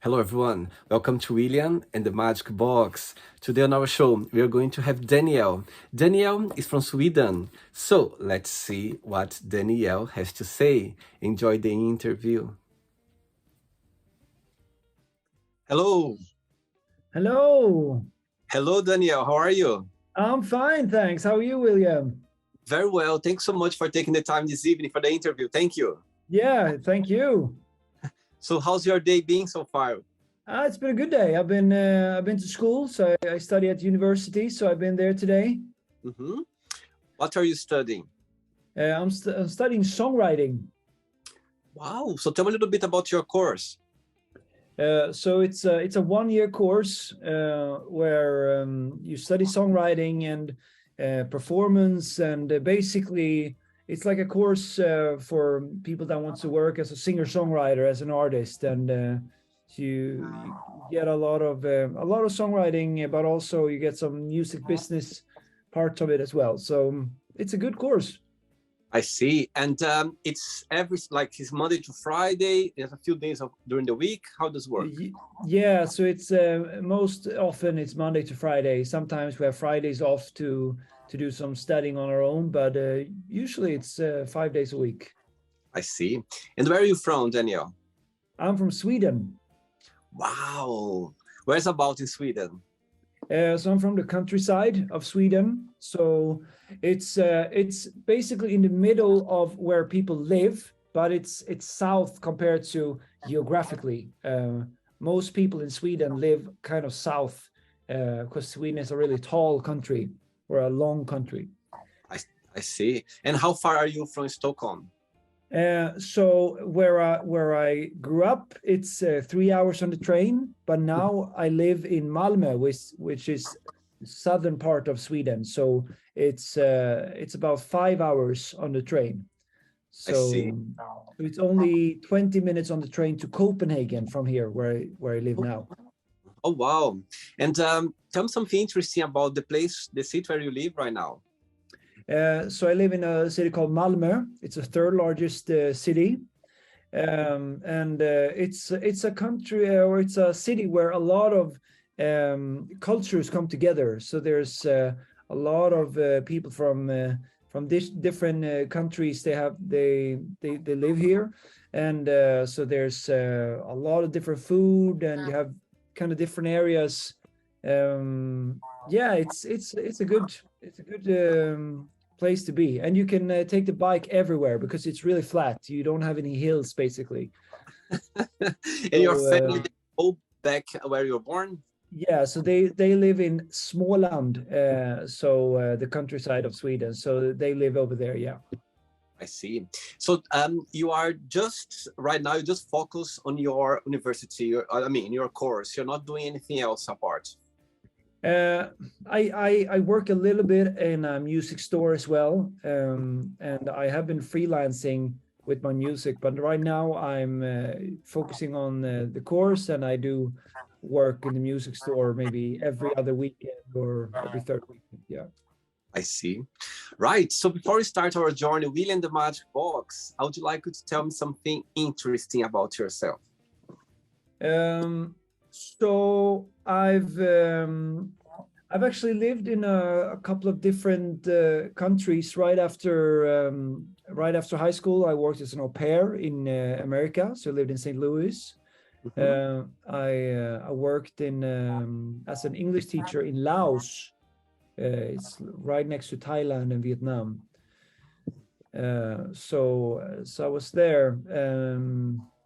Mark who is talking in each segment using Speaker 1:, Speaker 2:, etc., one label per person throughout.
Speaker 1: Hello, everyone. Welcome to William and the Magic Box. Today on our show, we are going to have Daniel. Daniel is from Sweden. So let's see what Daniel has to say. Enjoy the interview. Hello.
Speaker 2: Hello.
Speaker 1: Hello, Daniel. How are you?
Speaker 2: I'm fine, thanks. How are you, William?
Speaker 1: Very well. Thanks so much for taking the time this evening for the interview. Thank you.
Speaker 2: Yeah, thank you.
Speaker 1: So how's your day been so far?
Speaker 2: It's been a good day. I've been to school, so I study at university, so I've been there today.
Speaker 1: Mm-hmm. What are you studying?
Speaker 2: I'm studying songwriting.
Speaker 1: Wow. So tell me a little bit about your course.
Speaker 2: So it's a 1-year course where you study songwriting and performance, and basically it's like a course for people that want to work as a singer-songwriter, as an artist, and you get a lot of songwriting, but also you get some music business part of it as well. So it's a good course.
Speaker 1: I see. And it's it's Monday to Friday. There's a few days during the week. How does it work?
Speaker 2: Yeah, so it's most often it's Monday to Friday. Sometimes we have Fridays off to do some studying on our own, but usually it's 5 days a week.
Speaker 1: I see. And where are you from, Daniel?
Speaker 2: I'm from Sweden.
Speaker 1: Wow. Where's about in Sweden?
Speaker 2: So I'm from the countryside of Sweden. So it's basically in the middle of where people live, but it's south compared to geographically. Most people in Sweden live kind of south because Sweden is a really tall country, or a long country.
Speaker 1: I see. And how far are you from Stockholm?
Speaker 2: So where I grew up, it's 3 hours on the train, but now I live in Malmö, which is southern part of Sweden. So it's about 5 hours on the train.
Speaker 1: I see.
Speaker 2: So it's only 20 minutes on the train to Copenhagen from here, where I live now.
Speaker 1: Oh, wow. And tell me something interesting about the city where you live right now.
Speaker 2: So I live in a city called Malmö. It's the third largest city, and it's a country, or it's a city where a lot of cultures come together. So there's a lot of people from different countries. They live here, and so there's a lot of different food, and you have kind of different areas. Yeah, it's a good place to be, and you can take the bike everywhere because it's really flat. You don't have any hills, basically.
Speaker 1: And your family go back where you were born?
Speaker 2: Yeah, so they live in Småland, the countryside of Sweden. So they live over there. Yeah.
Speaker 1: I see. So you are just right now, you just focus on your university, your course. You're not doing anything else apart.
Speaker 2: I work a little bit in a music store as well, and I have been freelancing with my music. But right now I'm focusing on the course, and I do work in the music store maybe every other weekend or every third weekend. Yeah.
Speaker 1: I see. Right. So before we start our journey, William the Magic Box, I would like you to tell me something interesting about yourself.
Speaker 2: So I've actually lived in a couple of different countries. Right after high school, I worked as an au pair in America. So I lived in St. Louis. Mm-hmm. I worked in as an English teacher in Laos. It's right next to Thailand and Vietnam. So I was there.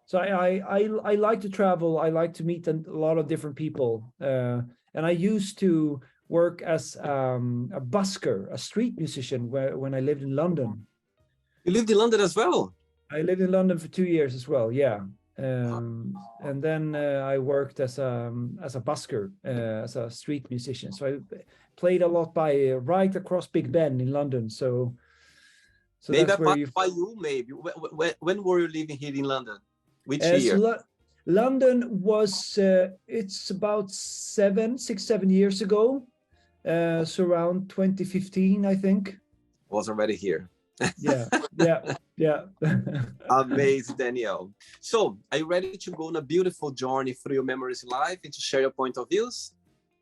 Speaker 2: So I like to travel. I like to meet a lot of different people. And I used to work as a busker, a street musician, when I lived in London.
Speaker 1: You lived in London as well?
Speaker 2: I lived in London for 2 years as well. Yeah. And then I worked as a busker, as a street musician. So I played a lot right across Big Ben in London. So
Speaker 1: maybe that's where maybe. When were you living here in London? Which year?
Speaker 2: So London was it's about 6-7 years ago. So around 2015, I think.
Speaker 1: Was already here.
Speaker 2: Yeah, yeah, yeah.
Speaker 1: Amazing, Daniel. So, are you ready to go on a beautiful journey through your memories in life and to share your point of views?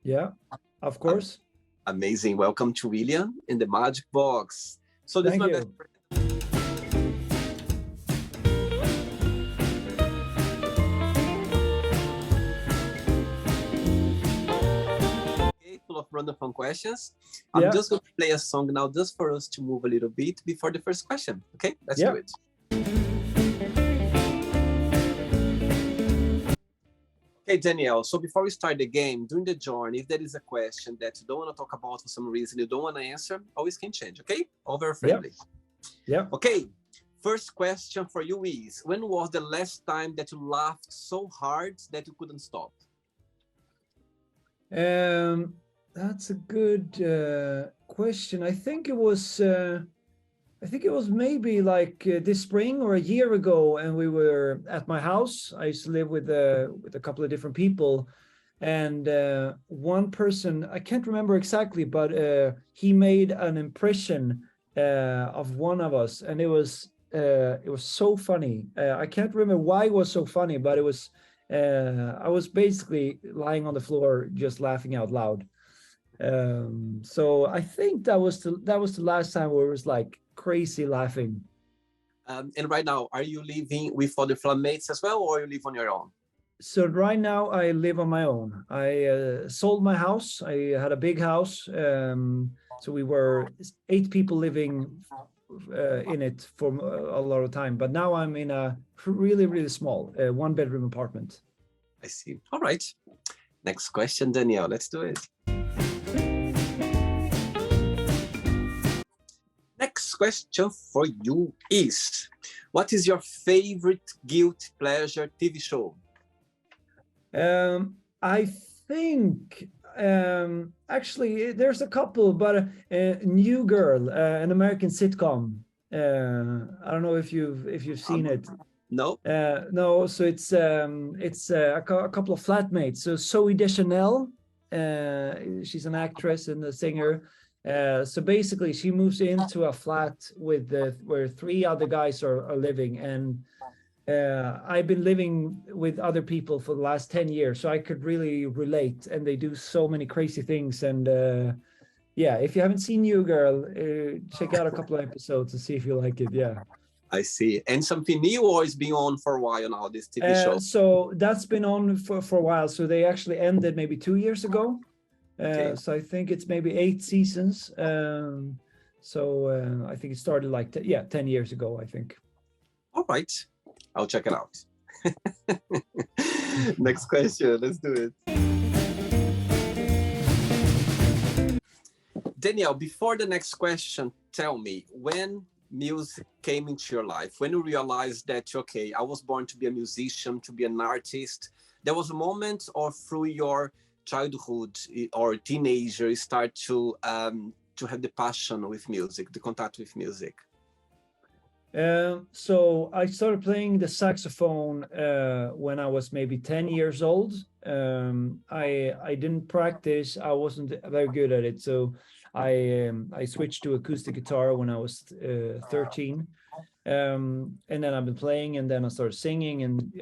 Speaker 2: Yeah, of
Speaker 1: Am-
Speaker 2: course.
Speaker 1: Amazing. Welcome to William in the Magic Box. So, this is
Speaker 2: Thank
Speaker 1: my best
Speaker 2: you.
Speaker 1: friend. Okay, full of random fun questions. I'm
Speaker 2: Yeah,
Speaker 1: just going to play a song now just for us to move a little bit before the first question. Okay, let's do
Speaker 2: yeah.
Speaker 1: it. Okay, Danielle, so before we start the game, during the journey, if there is a question that you don't want to talk about for some reason, you don't want to answer, always can change, okay? All very
Speaker 2: Yeah,
Speaker 1: friendly.
Speaker 2: yeah.
Speaker 1: Okay, first question for you is, when was the last time that you laughed so hard that you couldn't stop?
Speaker 2: That's a good question. I think it was maybe like this spring or a year ago, and we were at my house. I used to live with a couple of different people, and one person, I can't remember exactly, but he made an impression of one of us, and it was so funny. I can't remember why it was so funny, but it was. I was basically lying on the floor just laughing out loud. So I think that was the last time where it was like crazy laughing.
Speaker 1: And right now, are you living with other flatmates as well, or you live on your own?
Speaker 2: So right now I live on my own. I sold my house. I had a big house. So we were 8 people living in it for a lot of time. But now I'm in a really, really small 1 bedroom apartment.
Speaker 1: I see. All right. Next question, Danielle. Let's do it. Next question for you is, what is your favorite guilty pleasure TV show?
Speaker 2: I think actually there's a couple, but New Girl, an American sitcom. I don't know if you've seen
Speaker 1: Um,
Speaker 2: it.
Speaker 1: no?
Speaker 2: No, so it's a couple of flatmates. So Zoe Deschanel, she's an actress and a singer. So basically, she moves into a flat with where 3 other guys are living, and I've been living with other people for the last 10 years, so I could really relate. And they do so many crazy things. And yeah, if you haven't seen New Girl, check out a couple of episodes and see if you like it. Yeah.
Speaker 1: I see. And something new or it's been on for a while now, this TV show?
Speaker 2: So that's been on for a while. So they actually ended maybe 2 years ago.
Speaker 1: Okay.
Speaker 2: So I think it's maybe 8 seasons. So I think it started like 10 years ago, I think.
Speaker 1: All right. I'll check it out. Next question. Let's do it. Danielle, before the next question, tell me when music came into your life, when you realized that, okay, I was born to be a musician, to be an artist, there was a moment or through your childhood or teenager you start to have the passion with music, the contact with music?
Speaker 2: So I started playing the saxophone when I was maybe 10 years old. I didn't practice. I wasn't very good at it. So I switched to acoustic guitar when I was 13. And then I've been playing, and then I started singing. And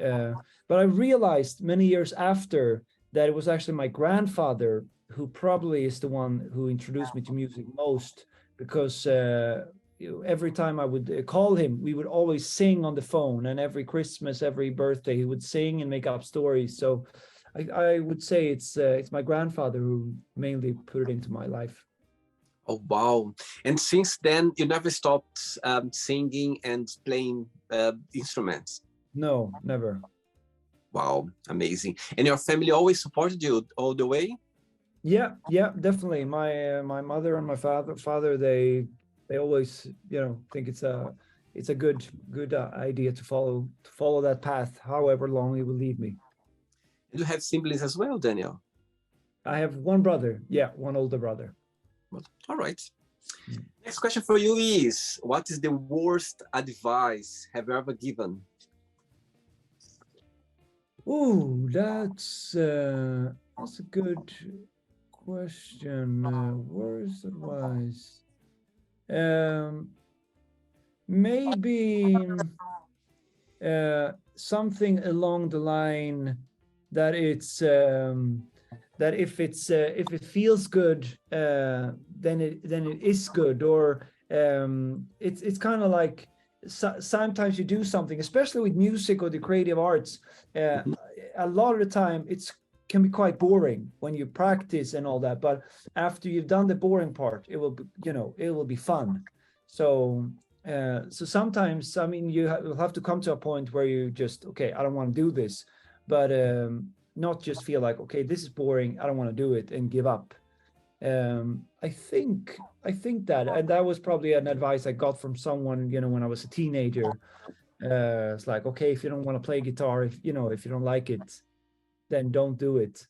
Speaker 2: but I realized many years after that it was actually my grandfather who probably is the one who introduced me to music most, because every time I would call him, we would always sing on the phone, and every Christmas, every birthday, he would sing and make up stories. So I would say it's my grandfather who mainly put it into my life.
Speaker 1: Oh, wow. And since then, you never stopped singing and playing instruments?
Speaker 2: No, never.
Speaker 1: Wow, amazing. And your family always supported you all the way?
Speaker 2: Yeah, yeah, definitely. My mother and my father they always think it's a good idea to follow that path, however long it will lead me.
Speaker 1: And you have siblings as well, Daniel?
Speaker 2: I have one brother, yeah, one older brother.
Speaker 1: All right. Next question for you is, what is the worst advice have you ever given?
Speaker 2: Ooh, that's a good question. Worst advice. Um, maybe something along the line that it's that if it feels good, then it is good, or it's kind of like sometimes you do something, especially with music or the creative arts.
Speaker 1: Mhm.
Speaker 2: A lot of the time it's can be quite boring when you practice and all that, but after you've done the boring part, it will be, it will be fun. So so sometimes, I mean, you'll have to come to a point where you just, okay, I don't want to do this, but not just feel like, okay, this is boring, I don't want to do it, and give up. I think that, and that was probably an advice I got from someone, when I was a teenager. It's like, okay, if you don't want to play guitar, if you don't like it, then don't do it.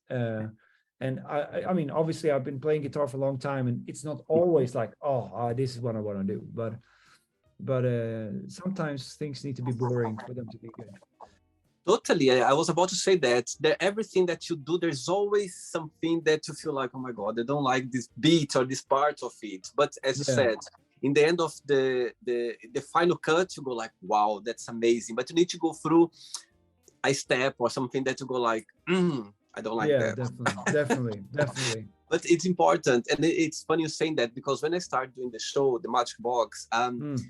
Speaker 2: And I mean, obviously, I've been playing guitar for a long time, and it's not always like, oh, this is what I want to do. But sometimes things need to be boring for them to be good.
Speaker 1: Totally. I was about to say that everything that you do, there's always something that you feel like, oh my God, I don't like this beat or this part of it. But as you
Speaker 2: Yeah,
Speaker 1: said, in the end of the final cut, you go like, wow, that's amazing. But you need to go through a step or something that you go like, I don't like
Speaker 2: yeah,
Speaker 1: that.
Speaker 2: definitely.
Speaker 1: But it's important, and it's funny you saying that, because when I started doing the show, the Magic Box,
Speaker 2: Mm,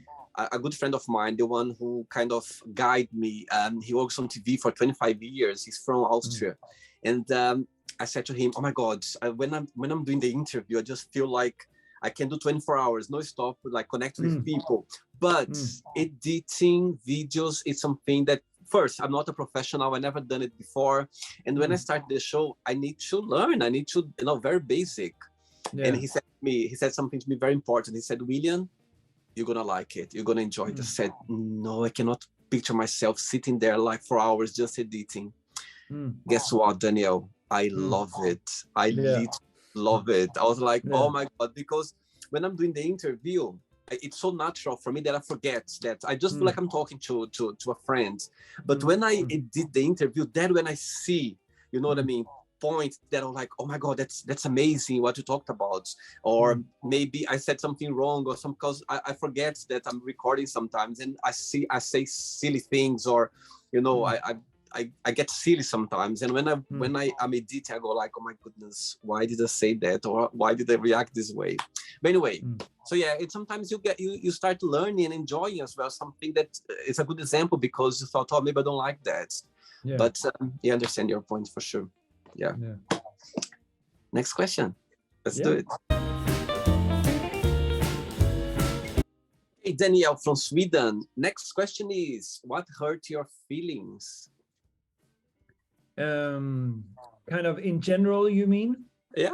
Speaker 1: a good friend of mine, the one who kind of guided me, he works on TV for 25 years. He's from
Speaker 2: mm,
Speaker 1: Austria, and I said to him, "Oh my God, when I'm doing the interview, I just feel like I can do 24 hours, no stop, like connect with
Speaker 2: mm,
Speaker 1: people. But
Speaker 2: mm,
Speaker 1: editing videos is something that." First, I'm not a professional. I never done it before, and when I
Speaker 2: mm.
Speaker 1: started the show, I need to learn. I need to, very basic. And
Speaker 2: Yeah.
Speaker 1: he said something to me very important. He said, "William, you're gonna like it. You're gonna enjoy it." I
Speaker 2: Mm,
Speaker 1: said, "No, I cannot picture myself sitting there like for hours just editing."
Speaker 2: mm,
Speaker 1: Guess what, Daniel? I
Speaker 2: mm.
Speaker 1: love it. I
Speaker 2: Yeah.
Speaker 1: literally love it. I was like,
Speaker 2: Yeah.
Speaker 1: oh my God, because when I'm doing the interview, it's so natural for me that I forget that I just feel like
Speaker 2: Mm,
Speaker 1: I'm talking to a friend. But
Speaker 2: mm,
Speaker 1: when I
Speaker 2: mm,
Speaker 1: did the interview, then when I see, you know what I
Speaker 2: mm,
Speaker 1: mean, point that I'm like, oh my God, that's amazing what you talked about. Or
Speaker 2: mm,
Speaker 1: maybe I said something wrong, or some, because I forget that I'm recording sometimes, and I say silly things, or
Speaker 2: mm,
Speaker 1: I get silly sometimes, and when I
Speaker 2: mm,
Speaker 1: when I am editing, I go like, oh my goodness, why did I say that, or why did I react this way? But anyway,
Speaker 2: mm.
Speaker 1: so yeah, it's sometimes you start learning and enjoying as well, something that is a good example, because you thought, oh, maybe I don't like that,
Speaker 2: Yeah.
Speaker 1: but you understand your point for sure. Yeah.
Speaker 2: Yeah.
Speaker 1: Next question. Let's do
Speaker 2: Yeah.
Speaker 1: it. Hey, Danielle from Sweden. Next question is, what hurt your feelings?
Speaker 2: Um, Kind of in general, you mean?
Speaker 1: Yeah.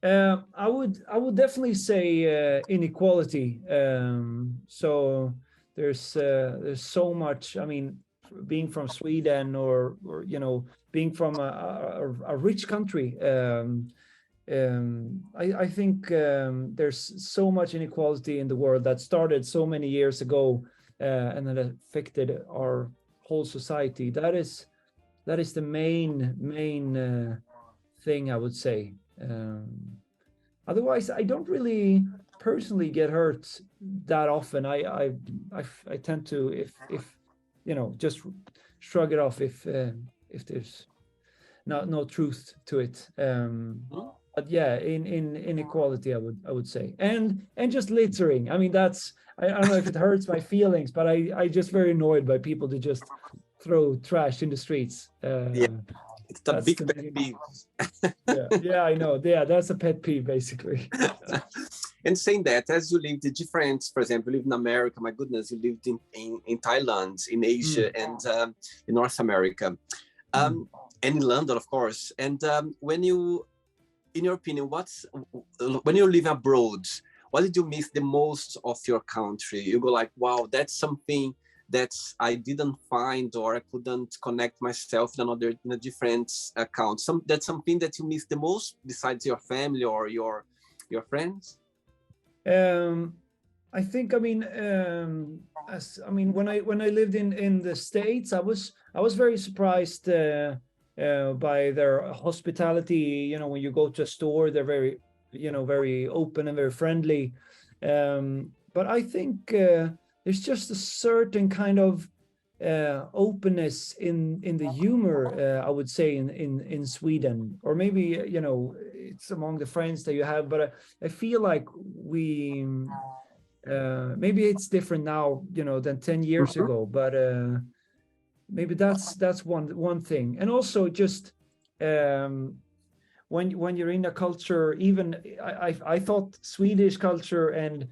Speaker 2: I would definitely say inequality. So there's so much. I mean, being from Sweden, or being from a rich country. I think there's so much inequality in the world that started so many years ago, and that affected our whole society. That is the main thing, I would say. Otherwise, I don't really personally get hurt that often. I tend to, if just shrug it off if there's no truth to it. But yeah, in inequality, I would say, and just littering. I mean, I don't know if it hurts my feelings, but I just very annoyed by people to just throw trash in the streets.
Speaker 1: Yeah, it's a
Speaker 2: That's
Speaker 1: big
Speaker 2: the
Speaker 1: pet
Speaker 2: main.
Speaker 1: peeve.
Speaker 2: Yeah, I know. Yeah, that's a pet peeve, basically.
Speaker 1: And saying that, as you lived in different, for example, you lived in America, my goodness, you lived in Thailand, in Asia,
Speaker 2: Mm,
Speaker 1: and in North America,
Speaker 2: mm.
Speaker 1: and in London, of course. And when you, in your opinion, when you live abroad, what did you miss the most of your country? You go like, wow, that's something that I didn't find, or I couldn't connect myself in a different account. That's something that you miss the most, besides your family or your friends.
Speaker 2: Um, I think, I mean, as I mean, when I lived in the States, I was very surprised by their hospitality. When you go to a store, they're very open and very friendly. But I think there's just a certain kind of openness in the humor, I would say, in Sweden, or maybe it's among the friends that you have. But I feel like we maybe it's different now, than 10 years
Speaker 1: Mhm.
Speaker 2: ago. But maybe that's one thing, and also just when you're in a culture, even I thought Swedish culture and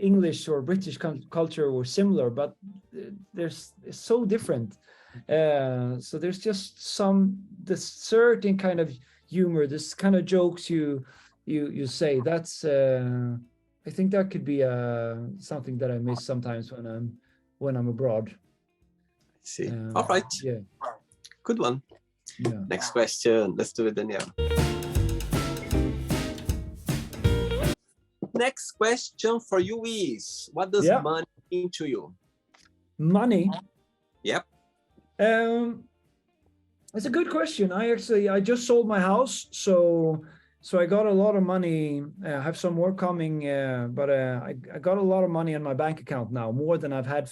Speaker 2: English or British culture were similar, but there's it's so different. So there's just this certain kind of humor, this kind of jokes you say. That's I think that could be something that I miss sometimes when I'm abroad.
Speaker 1: See. All right.
Speaker 2: Yeah,
Speaker 1: Good one.
Speaker 2: yeah.
Speaker 1: Next question. Let's do it, Daniel. Next question for you is, what does
Speaker 2: Yeah.
Speaker 1: money mean to you?
Speaker 2: Money.
Speaker 1: Yep.
Speaker 2: It's a good question. I just sold my house, so I got a lot of money. I have some more coming, but I got a lot of money on my bank account now, more than I've had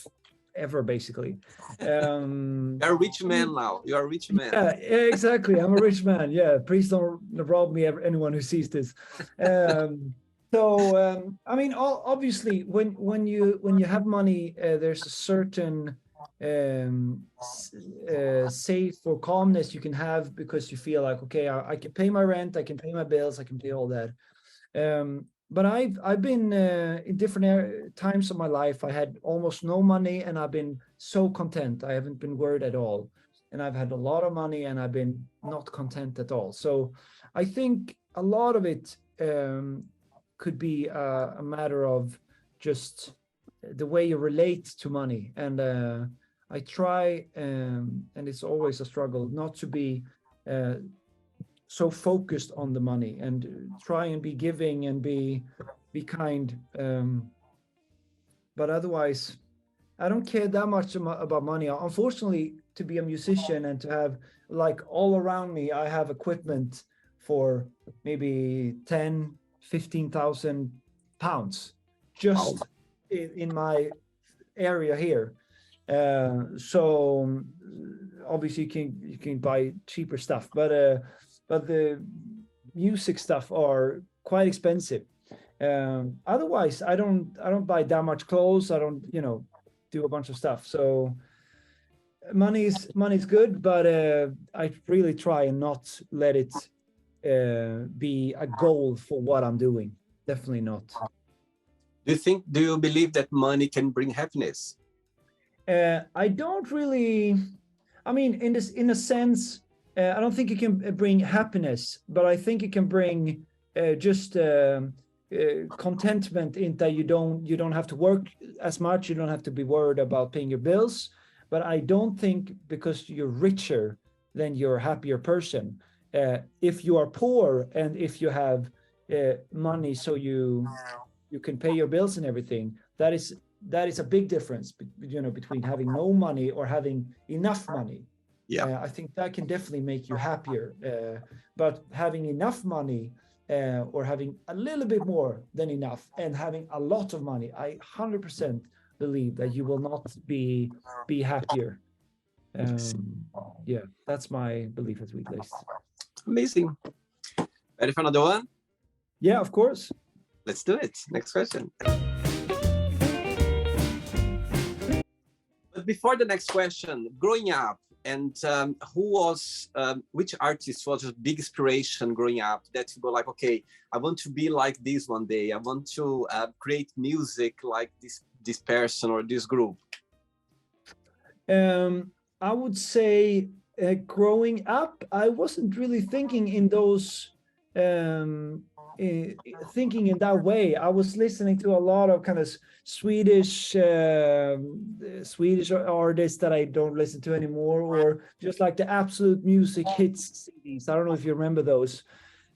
Speaker 2: ever, basically.
Speaker 1: You're a rich man now. You're a rich man.
Speaker 2: Yeah, exactly. I'm a rich man. Yeah, please don't rob me, anyone who sees this. I mean, obviously, when you have money, there's a certain safe or calmness you can have, because you feel like, okay, I can pay my rent, I can pay my bills, I can pay all that. But I've been in different times of my life. I had almost no money, and I've been so content. I haven't been worried at all. And I've had a lot of money, and I've been not content at all. So I think a lot of it could be a matter of just the way you relate to money. And I try, and it's always a struggle, not to be so focused on the money, and try and be giving and be kind. But otherwise, I don't care that much about money. Unfortunately, to be a musician and to have, like, all around me, I have equipment for maybe 10, 15,000 pounds just in my area here. So obviously you can buy cheaper stuff, but the music stuff are quite expensive. Otherwise, I don't buy that much clothes. I don't do a bunch of stuff. So money's good, but I really try and not let it be a goal for what I'm doing. Definitely not.
Speaker 1: Do you believe that money can bring happiness?
Speaker 2: I don't really. I mean, in a sense, I don't think it can bring happiness, but I think it can bring just contentment in that you don't have to work as much. You don't have to be worried about paying your bills. But I don't think because you're richer, then you're a happier person. If you are poor and if you have money, so you can pay your bills and everything, that is a big difference, between having no money or having enough money.
Speaker 1: Yeah.
Speaker 2: I think that can definitely make you happier. But having enough money, or having a little bit more than enough, and having a lot of money, I 100% believe that you will not be happier. Yeah, that's my belief, at least.
Speaker 1: Amazing. Ready for another one?
Speaker 2: Yeah, of course.
Speaker 1: Let's do it. Next question. But before the next question, growing up, and which artist was your big inspiration growing up that you go like, okay, I want to be like this one day. I want to create music like this person or this group?
Speaker 2: I would say growing up, I wasn't really thinking in those thinking in that way. I was listening to a lot of kind of Swedish artists that I don't listen to anymore, or just like the Absolute Music Hits CDs. I don't know if you remember those.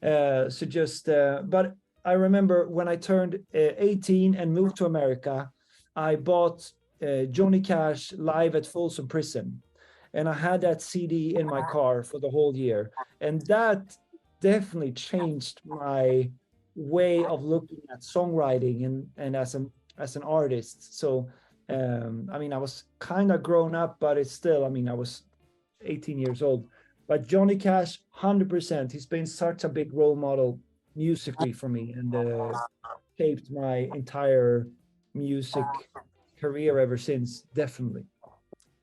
Speaker 2: But I remember when I turned 18 and moved to America, I bought Johnny Cash live at Folsom Prison, and I had that CD in my car for the whole year, and that definitely changed my way of looking at songwriting and as an artist. So I mean, I was kind of grown up, but it's still, I mean, I was 18 years old. But Johnny Cash, 100%. He's been such a big role model musically for me, and shaped my entire music career ever since, definitely.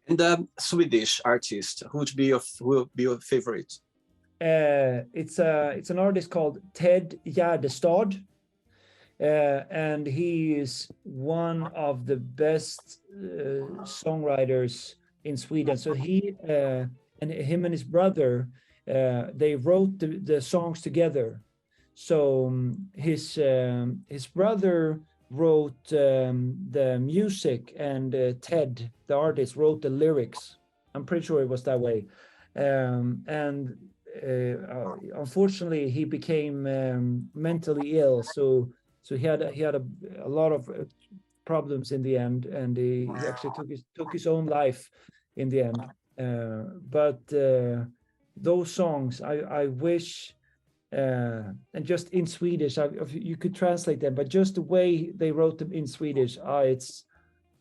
Speaker 1: And the Swedish artist, who would be your favorite?
Speaker 2: It's an artist called Ted Gärdestad, and he is one of the best songwriters in Sweden. So he and him and his brother, they wrote the songs together. So his brother wrote the music, and Ted, the artist, wrote the lyrics. I'm pretty sure it was that way. And unfortunately, he became mentally ill. So he had a lot of problems in the end, and he actually took his own life in the end. But those songs, I wish, and just in Swedish, you could translate them, but just the way they wrote them in Swedish,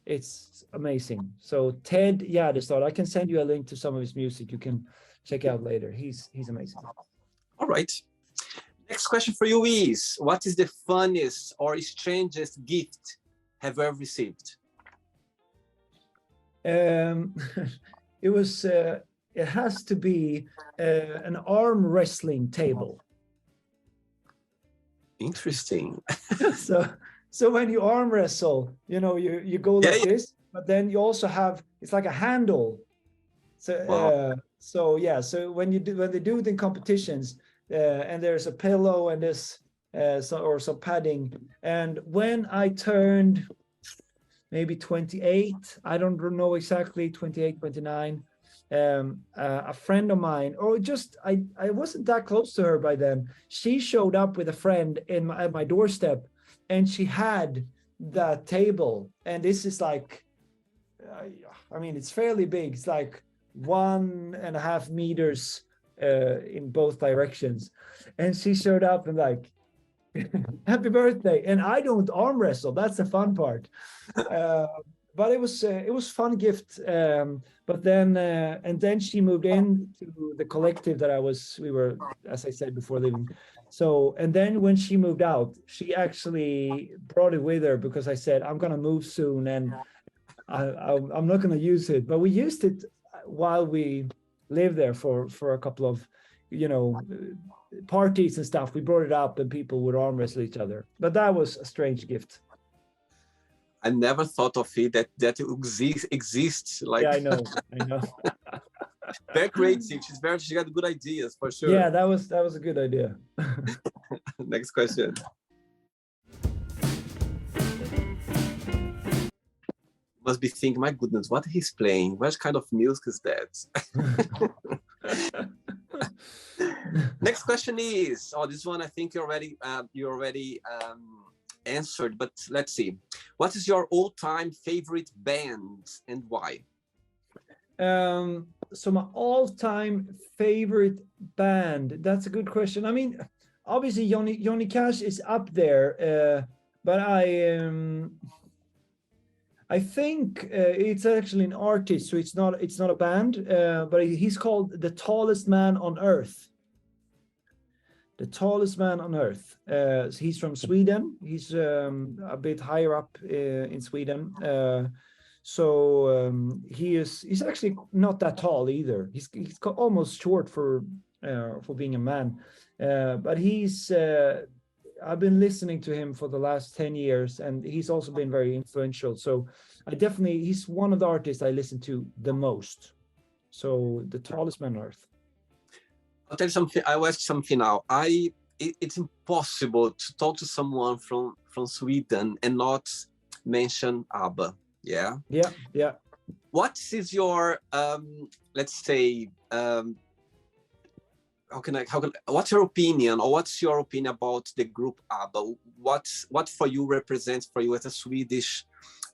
Speaker 2: it's amazing. So Ted Gärdestad, I can send you a link to some of his music. You can check out later. He's amazing.
Speaker 1: All right. Next question for you is, what is the funniest or strangest gift have you ever received?
Speaker 2: It was it has to be an arm wrestling table.
Speaker 1: Interesting.
Speaker 2: So when you arm wrestle, you go like this, but then you also have, it's like a handle. So
Speaker 1: Wow.
Speaker 2: so when they do it in competitions, and there's a pillow and this or some padding. And when I turned maybe 28, I don't know exactly, 28, 29, a friend of mine, or just I wasn't that close to her by then. She showed up with a friend at my doorstep, and she had that table. And this is like, I mean, it's fairly big. It's like 1.5 meters in both directions. And she showed up and like, happy birthday. And I don't arm wrestle. That's the fun part. But it was fun gift. But then and then she moved in to the collective that we were, as I said before, living. So, and then when she moved out, she actually brought it with her, because I said, I'm gonna move soon, and I'm not gonna use it. But we used it while we lived there for a couple of, parties and stuff. We brought it up, and people would arm wrestle each other. But that was a strange gift.
Speaker 1: I never thought of it that exists. Like,
Speaker 2: yeah, I know.
Speaker 1: very creative. She got good ideas for sure.
Speaker 2: Yeah, that was a good idea.
Speaker 1: Next question. Must be thinking, my goodness, what he's playing? What kind of music is that? Next question is, this one I think you already answered, but let's see. What is your all-time favorite band and why?
Speaker 2: So my all-time favorite band, that's a good question. I mean, obviously Johnny Cash is up there, but I think it's actually an artist, so it's not a band, but he's called the tallest man on earth. The tallest man on earth. So he's from Sweden. He's a bit higher up in Sweden. He's actually not that tall either. He's almost short for being a man. But I've been listening to him for the last 10 years, and he's also been very influential. So he's one of the artists I listen to the most. So the tallest man on earth.
Speaker 1: I'll tell you something. I will ask something now. It's impossible to talk to someone from Sweden and not mention ABBA. Yeah.
Speaker 2: Yeah.
Speaker 1: What is your let's say what's your opinion, or what's your opinion about the group ABBA? What for you represents for you as a Swedish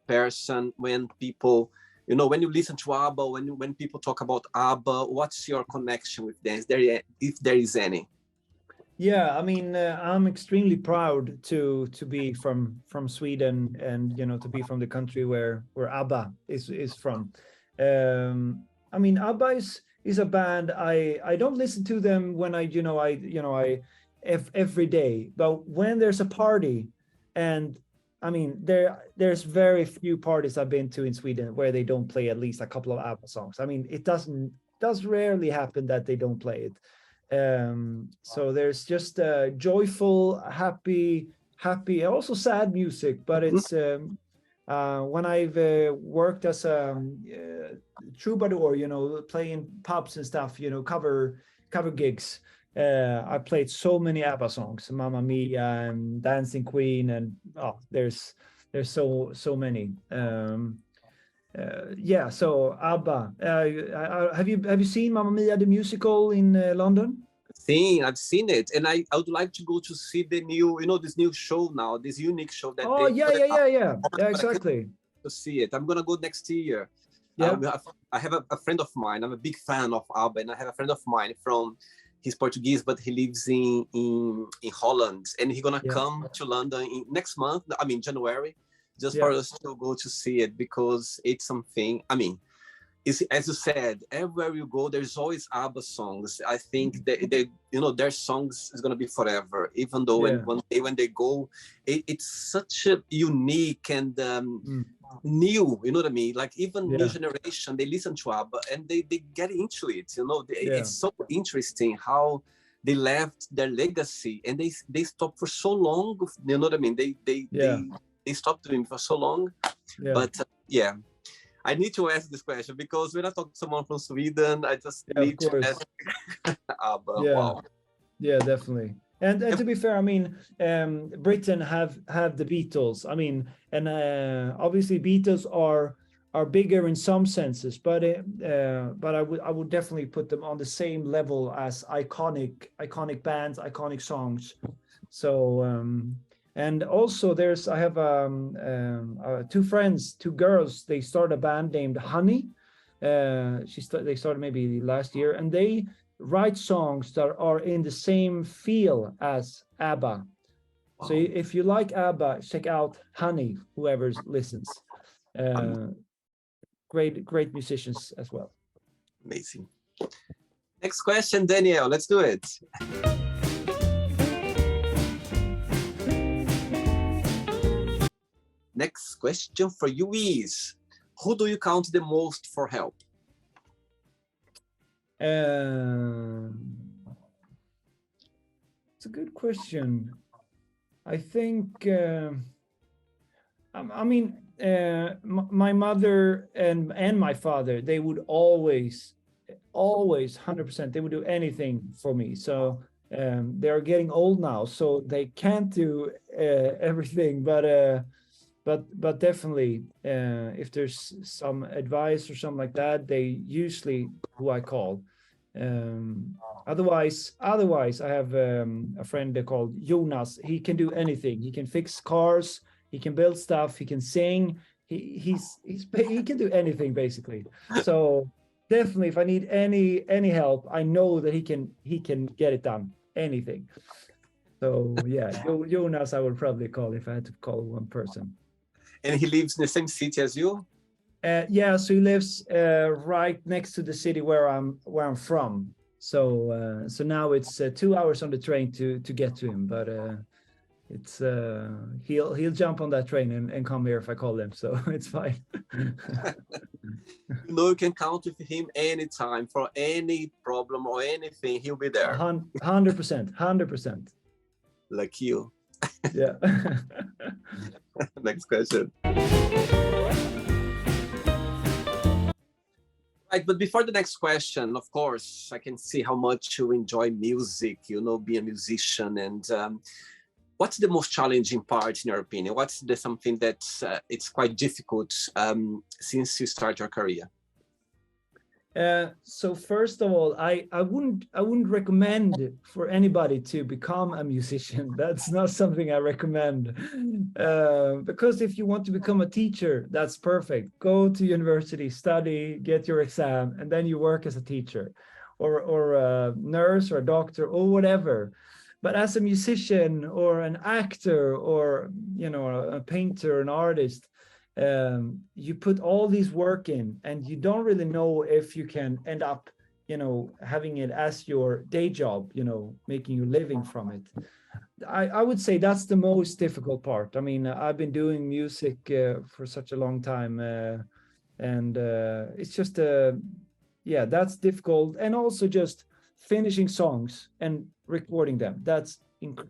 Speaker 1: person when people, when you listen to ABBA, when people talk about ABBA, what's your connection with them? If there is any?
Speaker 2: Yeah, I mean, I'm extremely proud to be from Sweden, and to be from the country where ABBA is from. I mean, ABBA is a band. I don't listen to them when every day, but when there's a party, and I mean, there's very few parties I've been to in Sweden where they don't play at least a couple of ABBA songs. I mean, it does rarely happen that they don't play it. So there's just joyful, happy, also sad music, but it's when I've worked as a troubadour, playing pubs and stuff, cover gigs. I played so many ABBA songs, Mamma Mia and Dancing Queen, and there's so many. Yeah, so ABBA. Have you seen Mamma Mia the musical in London?
Speaker 1: I've seen it, and I would like to go to see the new, this new show now, this unique show that
Speaker 2: Oh
Speaker 1: they
Speaker 2: yeah,
Speaker 1: put it up,
Speaker 2: yeah. Yeah,
Speaker 1: but I can't
Speaker 2: exactly.
Speaker 1: to see it. I'm gonna go next year.
Speaker 2: Yeah,
Speaker 1: I have a friend of mine. I'm a big fan of ABBA, and I have a friend of mine from. He's Portuguese, but he lives in Holland, and he's gonna
Speaker 2: yeah,
Speaker 1: come to London next month. I mean January, just for
Speaker 2: yeah,
Speaker 1: us to go to see it because it's something. I mean, is as you said, everywhere you go, there's always ABBA songs. I think their songs is gonna be forever. Even though
Speaker 2: yeah.
Speaker 1: when they go, it's such a unique and
Speaker 2: Mm,
Speaker 1: new. You know what I mean? Like even new
Speaker 2: yeah,
Speaker 1: generation, they listen to ABBA and they get into it.
Speaker 2: yeah,
Speaker 1: It's so interesting how they left their legacy and they stopped for so long. You know what I mean?
Speaker 2: yeah,
Speaker 1: They stopped doing for so long,
Speaker 2: yeah,
Speaker 1: but yeah. I need to ask this question because when I talk to someone from Sweden, I just
Speaker 2: yeah. Of
Speaker 1: need to
Speaker 2: course.
Speaker 1: ask ABBA.
Speaker 2: Yeah,
Speaker 1: Wow.
Speaker 2: yeah, definitely. And to be fair, I mean, Britain have the Beatles. I mean, and obviously Beatles are bigger in some senses, but I would definitely put them on the same level as iconic bands, iconic songs. So and also I have two friends, two girls. They started a band named Honey. They started maybe last year, and they write songs that are in the same feel as ABBA. So
Speaker 1: Wow.
Speaker 2: if you like ABBA, check out Honey. Whoever listens, uh, great musicians as well.
Speaker 1: Amazing. Next question, Daniel. Let's do it. Next question for you is, who do you count the most for help?
Speaker 2: It's a good question. I think. I mean, my mother and my father, they would always 100%. They would do anything for me. So they are getting old now, so they can't do everything. But definitely, if there's some advice or something like that, they usually who I call. Otherwise, I have a friend called Jonas. He can do anything. He can fix cars. He can build stuff. He can sing. He can do anything basically. So definitely, if I need any help, I know that he can get it done. Anything. So yeah, Jonas, I would probably call if I had to call one person.
Speaker 1: And he lives in the same city as you?
Speaker 2: Yeah, so he lives right next to the city where I'm from. So now it's 2 hours on the train to get to him, but it's he'll jump on that train and come here if I call him, so it's fine.
Speaker 1: You can count with him anytime for any problem or anything. He'll be there.
Speaker 2: 100%.
Speaker 1: Like you.
Speaker 2: Yeah.
Speaker 1: Next question. Right, but before the next question, of course, I can see how much you enjoy music, being a musician. And what's the most challenging part, in your opinion? What's something that it's quite difficult since you start your career?
Speaker 2: So first of all, I wouldn't recommend for anybody to become a musician. That's not something I recommend. Because if you want to become a teacher, that's perfect. Go to university, study, get your exam, and then you work as a teacher, or a nurse or a doctor or whatever. but as a musician or an actor or, you know, a painter, an artist, you put all these work in and you don't really know if you can end up, you know, having it as your day job, you know, making you living from it. I would say that's the most difficult part. I mean, I've been doing music for such a long time, and it's just yeah, that's difficult. And also just finishing songs and recording them. That's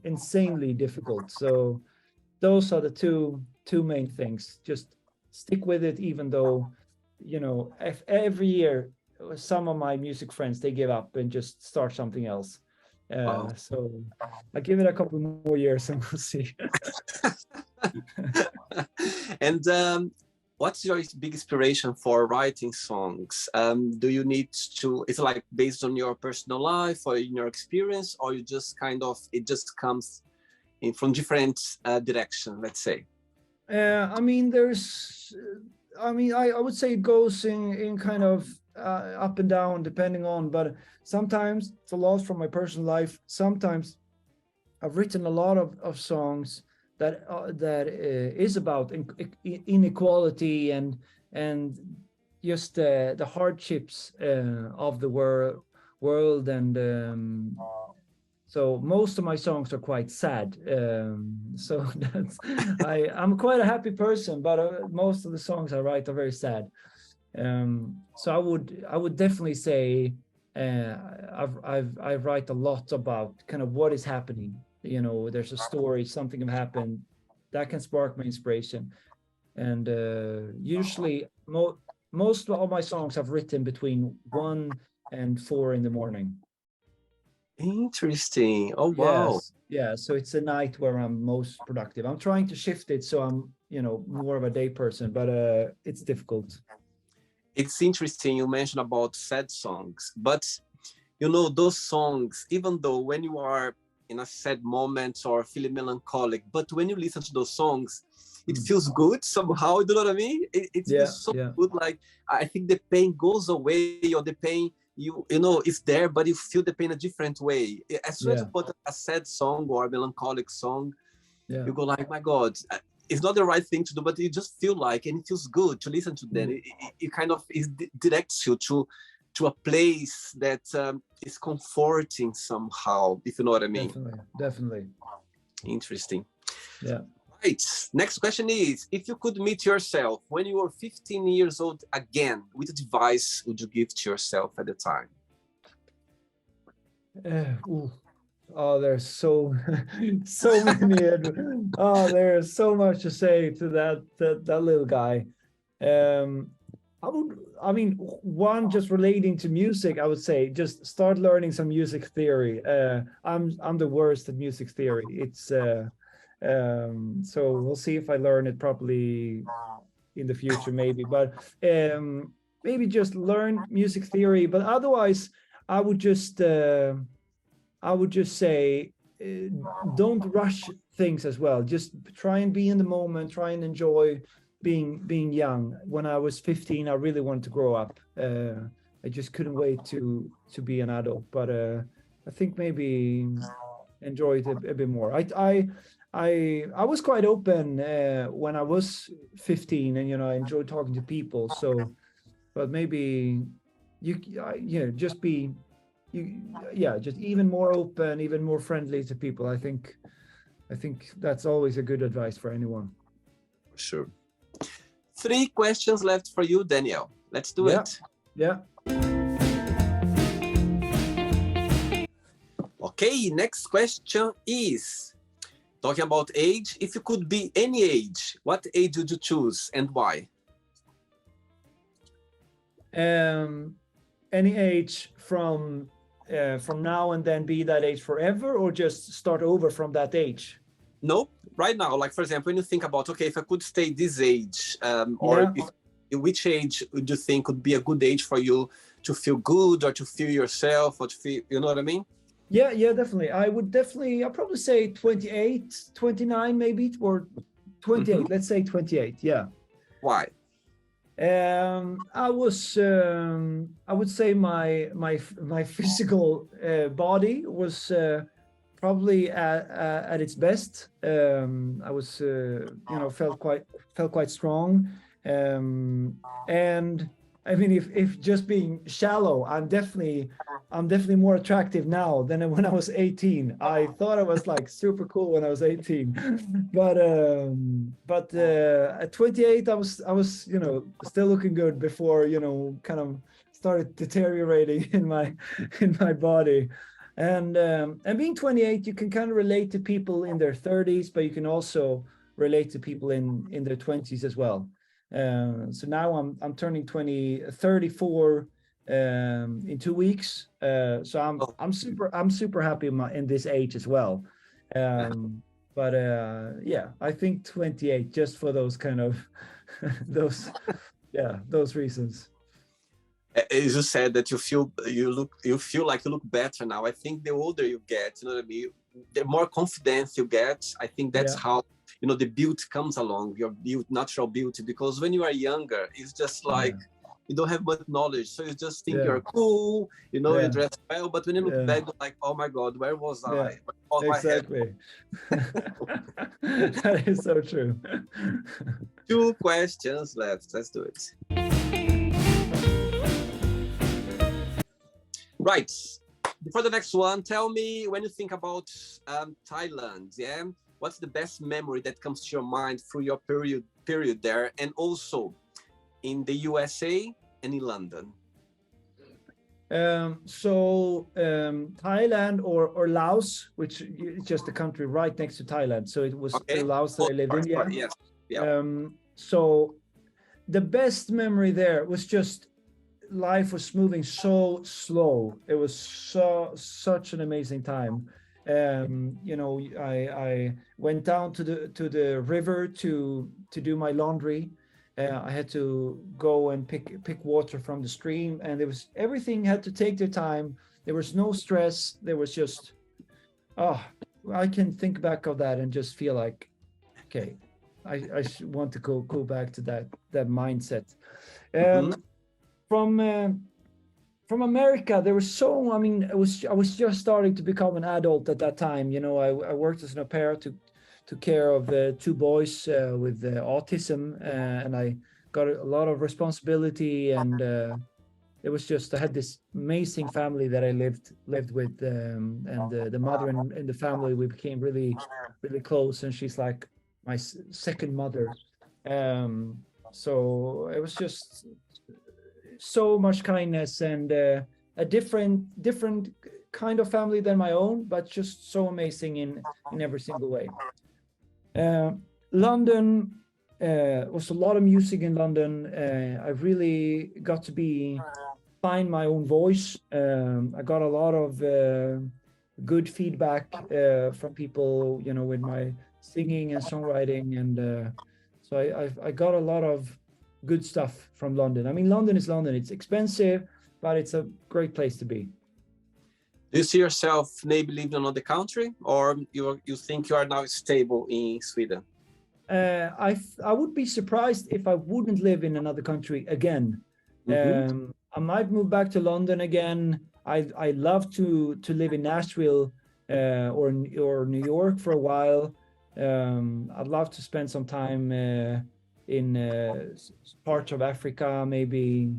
Speaker 2: insanely difficult. So those are the two main things. Just stick with it, even though, you know, if every year some of my music friends, they give up and just start something else.
Speaker 1: Wow.
Speaker 2: So I give it a couple more years and we'll see.
Speaker 1: And what's your big inspiration for writing songs? Do you need to, it's like based on your personal life or in your experience, or you just kind of, it just comes in from different direction, let's say?
Speaker 2: I mean, I would say it goes in kind of up and down depending on, but sometimes it's a lot from my personal life. Sometimes I've written a lot of songs that is about inequality and just the hardships of the world, and so most of my songs are quite sad. So that's I'm quite a happy person, but most of the songs I write are very sad. So I would definitely say I write a lot about kind of what is happening. You know, there's a story, something have happened that can spark my inspiration, and usually most of my songs I've written between 1 and 4 in the morning.
Speaker 1: Interesting. Oh, wow.
Speaker 2: Yes, yeah. So it's a night where I'm most productive. I'm trying to shift it so I'm, you know, more of a day person, but it's difficult.
Speaker 1: It's interesting you mentioned about sad songs, but you know, those songs, even though when you are in a sad moment or feeling melancholic, but when you listen to those songs, it feels good somehow. You know what I mean? It feels so good. Like, I think the pain goes away, or the pain, you know, it's there, but you feel the pain a different way. As soon as you put a sad song or a melancholic song, you go like, my God, it's not the right thing to do, but you just feel like, and it feels good to listen to them. It kind of directs you to a place that is comforting somehow, if you know what I mean.
Speaker 2: Definitely.
Speaker 1: Interesting.
Speaker 2: Yeah.
Speaker 1: Right. Next question is, if you could meet yourself when you were 15 years old again, what advice would you give to yourself at the time?
Speaker 2: Oh, there's so many. Oh, there's so much to say to that little guy. I mean, one, just relating to music, I would say just start learning some music theory. I'm the worst at music theory. It's so we'll see if I learn it properly in the future, maybe. But maybe just learn music theory. But otherwise, I would just say don't rush things as well. Just try and be in the moment. Try and enjoy being young. When I was 15, I really wanted to grow up. I just couldn't wait to be an adult. But I think maybe enjoy it a bit more. I was quite open when I was 15, and you know, I enjoyed talking to people. So, but maybe just be just even more open, even more friendly to people. I think that's always a good advice for anyone.
Speaker 1: Sure. 3 questions left for you, Daniel. Let's do it.
Speaker 2: Yeah.
Speaker 1: Okay, next question is, talking about age, if you could be any age, what age would you choose and why?
Speaker 2: Any age from now and then be that age forever, or just start over from that age?
Speaker 1: No, right now, like for example, when you think about, okay, if I could stay this age, which age would you think would be a good age for you to feel good, or to feel yourself, or to feel, you know what I mean?
Speaker 2: Yeah, definitely. I'd probably say 28, 29 maybe, or 28. Let's say 28. Yeah.
Speaker 1: Why?
Speaker 2: I would say my physical body was probably at its best. I was, felt quite strong, and I mean, if just being shallow, I'm definitely more attractive now than when I was 18. I thought I was like super cool when I was 18, but at 28, I was still looking good before kind of started deteriorating in my body. And being 28, you can kind of relate to people in their 30s, but you can also relate to people in their 20s as well. So now I'm turning 34 in 2 weeks. So I'm super happy in this age as well. But yeah, I think 28 just for those kind of those those reasons.
Speaker 1: As you said that you feel like you look better now. I think the older you get, you know what I mean, the more confidence you get. I think that's
Speaker 2: Yeah.
Speaker 1: how the beauty comes along, your beauty, natural beauty. Because when you are younger, it's just like
Speaker 2: Yeah.
Speaker 1: you don't have much knowledge, so you just think
Speaker 2: Yeah.
Speaker 1: you're cool, you
Speaker 2: Yeah.
Speaker 1: dress well. But when you look
Speaker 2: Yeah.
Speaker 1: back, you're like, oh my God, where was
Speaker 2: Yeah.
Speaker 1: I? Where was my head?
Speaker 2: Exactly. That is so true.
Speaker 1: Two questions left. Let's do it. Right. Before the next one, tell me when you think about Thailand, yeah, what's the best memory that comes to your mind through your period there, and also in the USA and in London?
Speaker 2: Thailand or Laos, which is just a country right next to Thailand. So it was
Speaker 1: Okay.
Speaker 2: Laos that I lived in. Yeah.
Speaker 1: Yes. Yeah.
Speaker 2: So the best memory there was just life was moving so slow. It was such an amazing time. I went down to the river to do my laundry. I had to go and pick water from the stream, and everything had to take their time. There was no stress. There was just, oh, I can think back of that and just feel like, okay, I want to go back to that mindset.
Speaker 1: Mm-hmm.
Speaker 2: From America, there was so, I mean, I was just starting to become an adult at that time. I worked as an au pair, took care of two boys with autism, and I got a lot of responsibility. And it was just, I had this amazing family that I lived with, and the mother in the family, we became really, really close, and she's like my second mother. So it was just so much kindness, and a different kind of family than my own, but just so amazing in every single way. London was a lot of music in London. I really got to find my own voice. I got a lot of good feedback from people, with my singing and songwriting, and so I got a lot of good stuff from London. I mean, London is London. It's expensive, but it's a great place to be.
Speaker 1: Do you see yourself maybe living in another country, or you think you are now stable in Sweden?
Speaker 2: I would be surprised if I wouldn't live in another country again.
Speaker 1: Mm-hmm.
Speaker 2: I might move back to London again. I love to live in Nashville or New York for a while. I'd love to spend some time in parts of Africa, maybe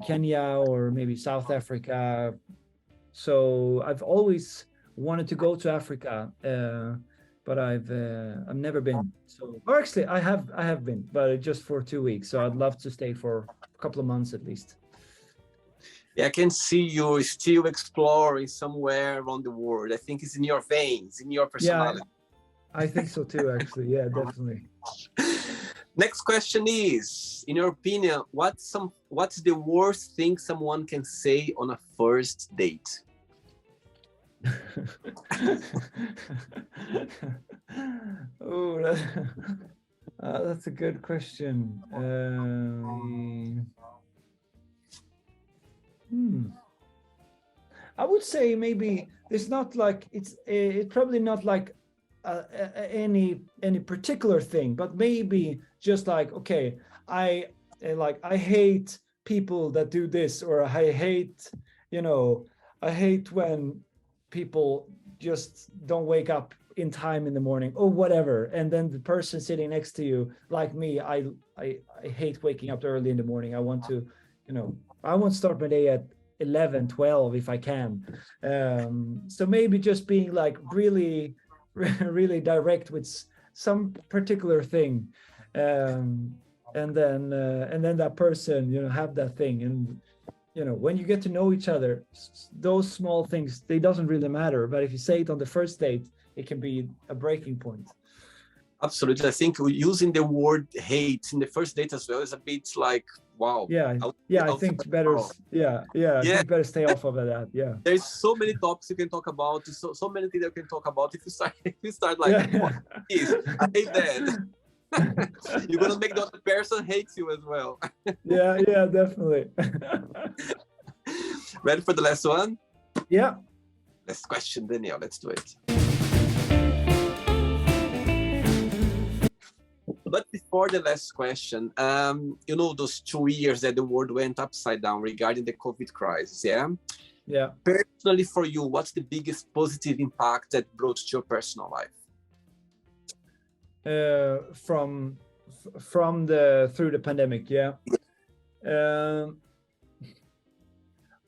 Speaker 2: Kenya or maybe South Africa. So I've always wanted to go to Africa, but I've never been. So, or actually, I have been, but just for 2 weeks. So I'd love to stay for a couple of months at least.
Speaker 1: Yeah, I can see you still exploring somewhere around the world. I think it's in your veins, in your personality.
Speaker 2: Yeah, I think so too, actually. Yeah, definitely.
Speaker 1: Next question is, in your opinion, what's the worst thing someone can say on a first date?
Speaker 2: Oh, that's a good question. I would say maybe it's not like it's probably not like any particular thing, but maybe just like, okay, I hate people that do this, or I hate when people just don't wake up in time in the morning or whatever, and then the person sitting next to you, like me, I hate waking up early in the morning. I want to, I want to start my day at 11, 12 if I can. So maybe just being like really really direct with some particular thing, and then that person, have that thing. And when you get to know each other, those small things, they doesn't really matter, but if you say it on the first date, it can be a breaking point.
Speaker 1: Absolutely. I think using the word hate in the first date as well is a bit like, wow.
Speaker 2: I think better. I think better stay off of that. Yeah.
Speaker 1: There's so many topics you can talk about. So many things you can talk about. If you start like, Please, I hate that. You're gonna make the other person hate you as well.
Speaker 2: yeah, definitely.
Speaker 1: Ready for the last one?
Speaker 2: Yeah.
Speaker 1: Last question, Daniel. Let's do it. But before the last question, those 2 years that the world went upside down regarding the COVID crisis, yeah?
Speaker 2: Yeah.
Speaker 1: Personally for you, what's the biggest positive impact that brought to your personal life?
Speaker 2: Through the pandemic, yeah.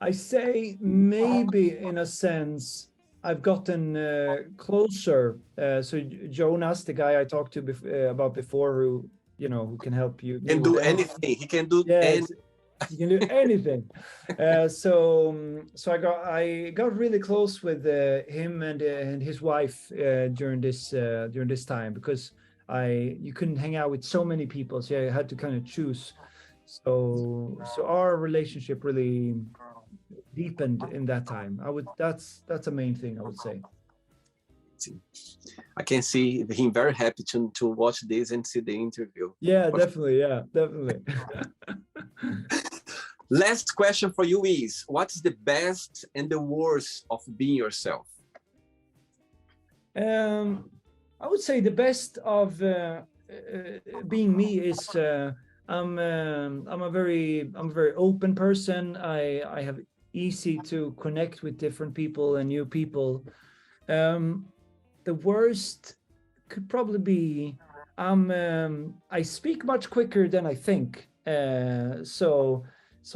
Speaker 2: I say maybe in a sense I've gotten closer. So Jonas, the guy I talked to about before, who can help you.
Speaker 1: Can do anything. He can do anything.
Speaker 2: He can do anything. So I got really close with him and his wife during this time, because you couldn't hang out with so many people, so I had to kind of choose. So our relationship really deepened in that time. That's a main thing, I would say.
Speaker 1: I can see him very happy to watch this and see the interview.
Speaker 2: Yeah, definitely. Yeah, definitely.
Speaker 1: Last question for you is, what's the best and the worst of being yourself?
Speaker 2: I would say the best of being me is I'm a very open person. I have easy to connect with different people and new people. The worst could probably be I speak much quicker than I think. So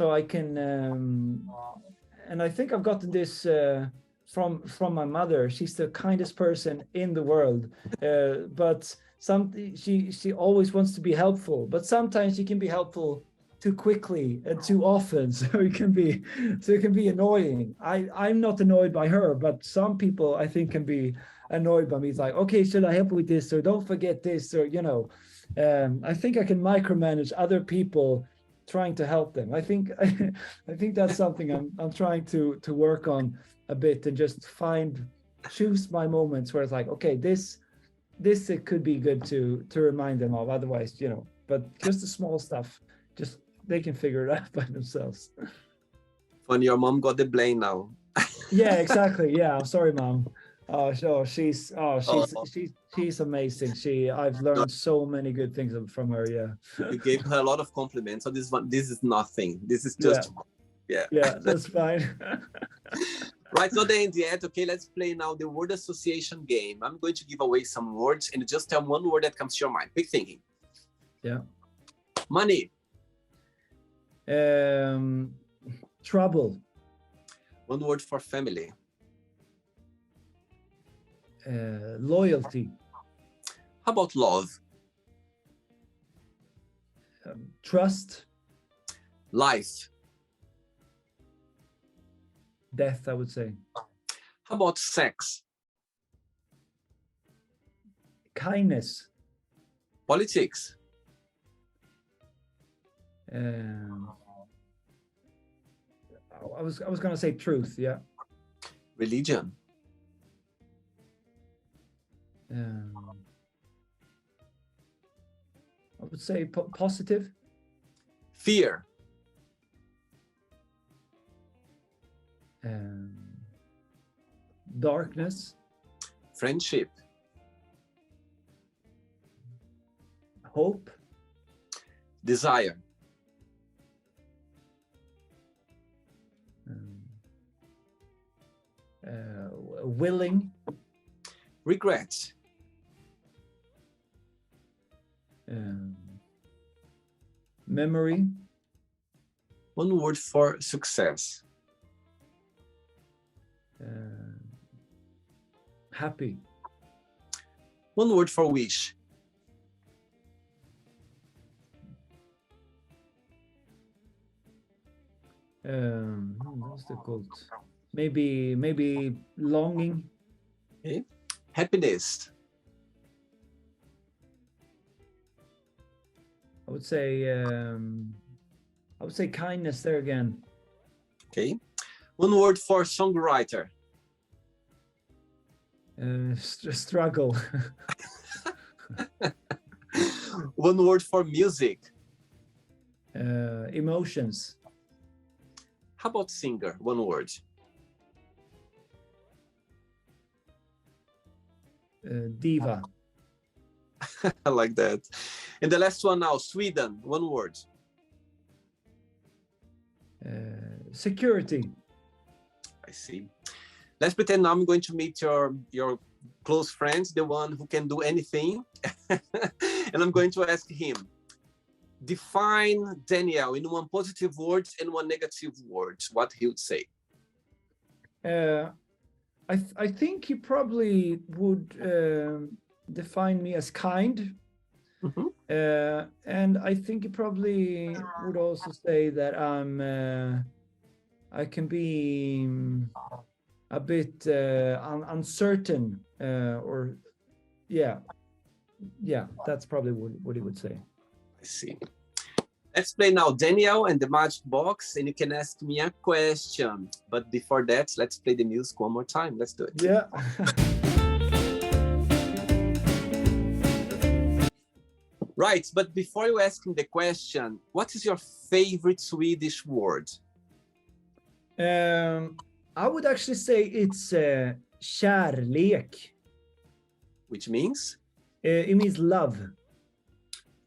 Speaker 2: I can, and I think I've gotten this from my mother. She's the kindest person in the world, but she always wants to be helpful, but sometimes she can be helpful too quickly and too often, so it can be annoying. I'm not annoyed by her, but some people I think can be annoyed by me. It's like, okay, should I help with this, or don't forget this, or I think I can micromanage other people trying to help them. I think that's something I'm trying to work on a bit, and just choose my moments where it's like, okay, this it could be good to remind them of. Otherwise, but just the small stuff, just they can figure it out by themselves.
Speaker 1: Funny, your mom got the blame now.
Speaker 2: Yeah, exactly. Yeah, I'm sorry, Mom. She's amazing. I've learned so many good things from her. Yeah.
Speaker 1: You gave her a lot of compliments. So this is nothing. This is just
Speaker 2: yeah, that's fine.
Speaker 1: Right, not the end yet. Okay, let's play now the word association game. I'm going to give away some words and just tell one word that comes to your mind. Quick thinking.
Speaker 2: Yeah.
Speaker 1: Money.
Speaker 2: Trouble.
Speaker 1: One word for family.
Speaker 2: Loyalty.
Speaker 1: How about love?
Speaker 2: Trust.
Speaker 1: Life.
Speaker 2: Death, I would say.
Speaker 1: How about sex?
Speaker 2: Kindness.
Speaker 1: Politics.
Speaker 2: I was gonna say truth. Yeah.
Speaker 1: Religion.
Speaker 2: I would say positive.
Speaker 1: Fear.
Speaker 2: Darkness.
Speaker 1: Friendship.
Speaker 2: Hope.
Speaker 1: Desire.
Speaker 2: willing,
Speaker 1: regret,
Speaker 2: memory,
Speaker 1: one word for success,
Speaker 2: happy,
Speaker 1: one word for wish,
Speaker 2: that's difficult. Maybe longing,
Speaker 1: okay. Happiness,
Speaker 2: I would say kindness there again.
Speaker 1: okay. One word for songwriter,
Speaker 2: Struggle.
Speaker 1: one word for music.
Speaker 2: Emotions.
Speaker 1: How about singer? One word.
Speaker 2: Diva.
Speaker 1: I like that. And the last one now, Sweden. One word.
Speaker 2: Security.
Speaker 1: I see. Let's pretend now I'm going to meet your close friends, the one who can do anything. And I'm going to ask him, define Daniel in one positive word and one negative word, what he would say.
Speaker 2: I think he probably would define me as kind.
Speaker 1: Mhm.
Speaker 2: And I think he probably would also say that I can be a bit uncertain, or yeah, that's probably what he would say.
Speaker 1: I see. Let's play now Daniel and the Magic Box, and you can ask me a question. But before that, let's play the music one more time. Let's do it.
Speaker 2: Yeah.
Speaker 1: Right, but before you ask him the question, what is your favorite Swedish word?
Speaker 2: I would actually say it's kärlek.
Speaker 1: Which means?
Speaker 2: It means love.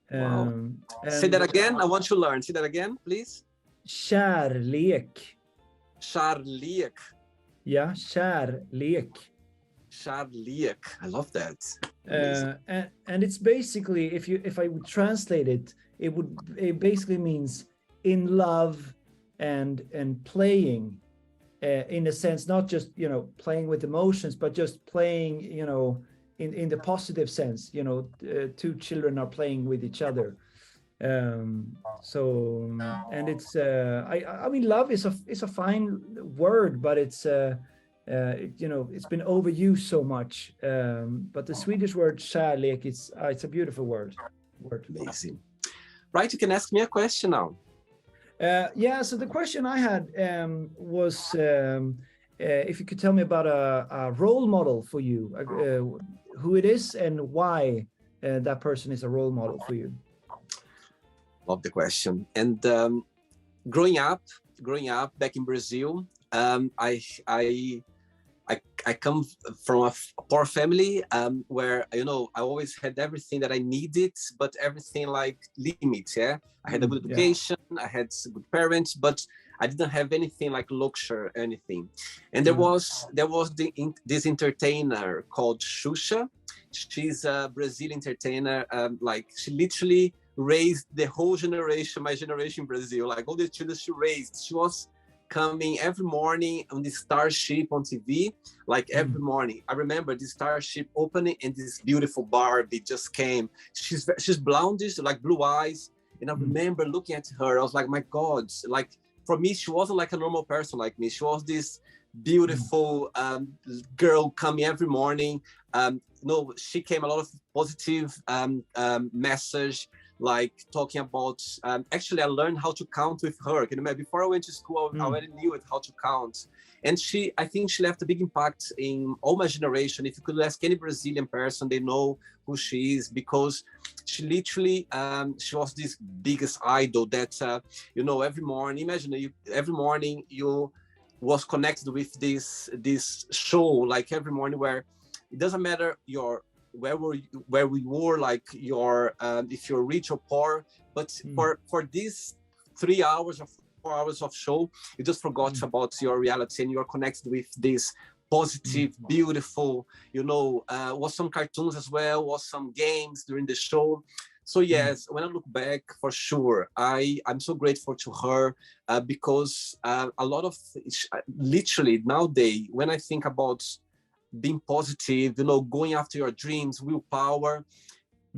Speaker 1: Wow. Say that again. I want to learn. Say that again, please.
Speaker 2: Kärlek.
Speaker 1: Kärlek.
Speaker 2: Yeah, kärlek.
Speaker 1: Kärlek. I love that.
Speaker 2: And it's basically, if I would translate it, it basically means in love and playing, in a sense, not just playing with emotions, but just playing in the positive sense. Two children are playing with each other. So and it's I mean, love is a fine word, but it's it's been overused so much. But the Swedish word kärlek, it's a beautiful word.
Speaker 1: Amazing. Right, you can ask me a question now.
Speaker 2: Yeah, so the question I had was if you could tell me about a role model for you, who it is and why that person is a role model for you.
Speaker 1: Love the question. And growing up back in Brazil, I come from a poor family where I always had everything that I needed, but everything like limits. Yeah, I had a good education, I had good parents, but I didn't have anything like luxury or anything. And there was this entertainer called Xuxa. She's a Brazilian entertainer. Like she literally raised the whole generation, my generation in Brazil. Like all the children she raised, she was coming every morning on the Starship on TV, like every morning. I remember the Starship opening and this beautiful Barbie just came. She's blondish, like blue eyes. And I remember looking at her, I was like, my God, like for me, she wasn't like a normal person like me. She was this beautiful girl coming every morning. She came a lot of positive message, like talking about, actually I learned how to count with her. Can you imagine? Before I went to school, I already knew how to count. And I think she left a big impact in all my generation. If you could ask any Brazilian person, they know who she is, because she literally, she was this biggest idol that, every morning, imagine every morning you was connected with this show, like every morning, where it doesn't matter where we were, like if you're rich or poor, but for these 3 hours or 4 hours of show, you just forgot about your reality and you're connected with this positive, beautiful, was some cartoons as well, was some games during the show. So yes, when I look back, for sure, I'm so grateful to her because a lot of, literally nowadays, when I think about being positive, going after your dreams, willpower,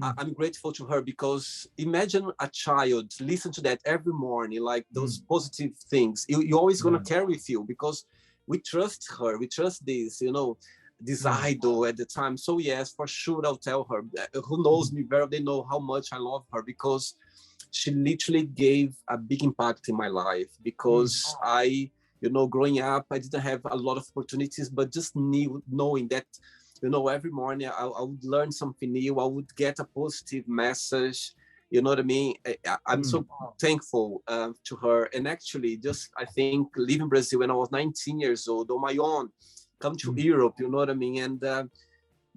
Speaker 1: I'm grateful to her because imagine a child listen to that every morning, like those positive things. You're always going to carry with you because we trust her. We trust this idol at the time. So yes, for sure, I'll tell her. Who knows me very, they know how much I love her because she literally gave a big impact in my life because growing up, I didn't have a lot of opportunities, but just knowing that, every morning I would learn something new. I would get a positive message. You know what I mean? I'm so thankful to her. And actually, I think leaving Brazil when I was 19 years old on my own, come to Europe, you know what I mean? And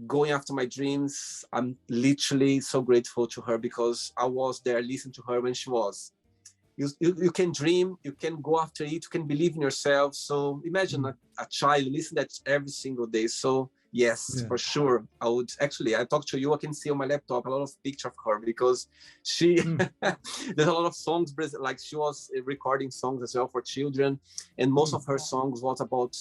Speaker 1: going after my dreams, I'm literally so grateful to her because I was there listening to her when she was. You can dream, you can go after it, you can believe in yourself. So imagine a child listen that every single day. So yes, for sure. I talk to you, I can see on my laptop a lot of pictures of her because she, there's a lot of songs, like she was recording songs as well for children. And most of her songs was about,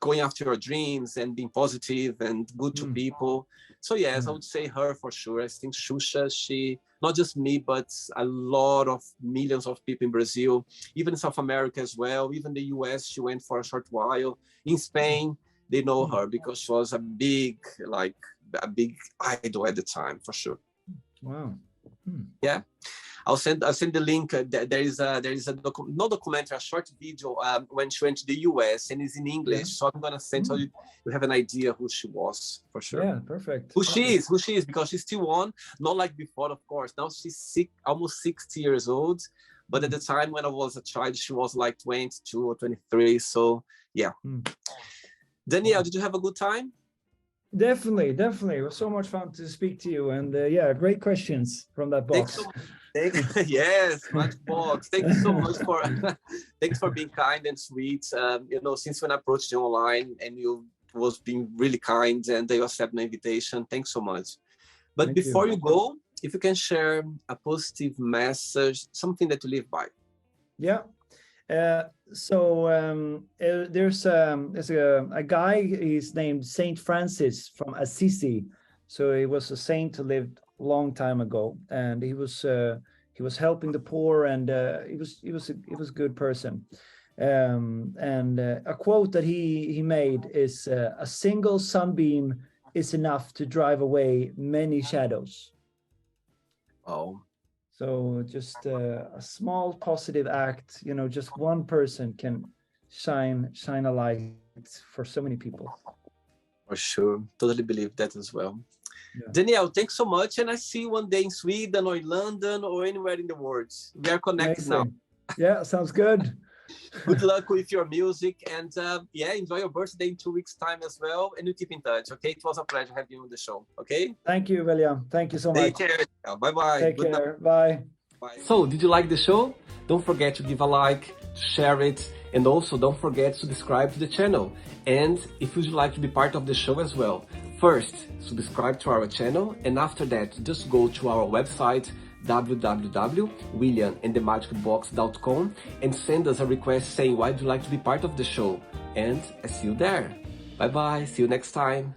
Speaker 1: going after your dreams and being positive and good to people. So yes, I would say her for sure. I think Xuxa, she, not just me, but a lot of millions of people in Brazil, even in South America as well, even the US, she went for a short while. In Spain, they know her because she was a big idol at the time, for sure.
Speaker 2: Wow.
Speaker 1: Yeah. I'll send the link. There is a not documentary, a short video when she went to the US and it's in English. So I'm gonna send so you have an idea who she was for sure.
Speaker 2: Yeah, perfect.
Speaker 1: Who she is because she's still on, not like before, of course. Now she's almost 60 years old, but at the time when I was a child, she was like 22 or 23. So yeah. Danielle, did you have a good time?
Speaker 2: Definitely. It was so much fun to speak to you, and great questions from that box.
Speaker 1: Yes, Matchbox. Thank you so much for thanks for being kind and sweet. Since when I approached you online and you was being really kind and you accepted my invitation. Thanks so much. But before you go, if you can share a positive message, something that you live by.
Speaker 2: Yeah. There's a guy, he's named Saint Francis from Assisi. So he was a saint who lived a long time ago, and he was helping the poor, and he was a good person. A quote that he made is, a single sunbeam is enough to drive away many shadows.
Speaker 1: Oh.
Speaker 2: So just a small positive act, just one person can shine a light for so many people.
Speaker 1: For sure. Totally believe that as well. Yeah. Danielle, thanks so much. And I see you one day in Sweden or in London or anywhere in the world. We are connected now.
Speaker 2: Yeah, sounds good.
Speaker 1: Good luck with your music, and enjoy your birthday in 2 weeks' time as well. And you keep in touch, okay? It was a pleasure having you on the show, okay?
Speaker 2: Thank you, William. Thank you so much.
Speaker 1: Take care. Bye-bye.
Speaker 2: Take care. Bye.
Speaker 1: So, did you like the show? Don't forget to give a like, to share it, and also don't forget to subscribe to the channel. And if you'd like to be part of the show as well, first, subscribe to our channel, and after that, just go to our website, www.williamandthemagicbox.com, and send us a request saying why would you like to be part of the show, and I see you there. Bye bye, see you next time.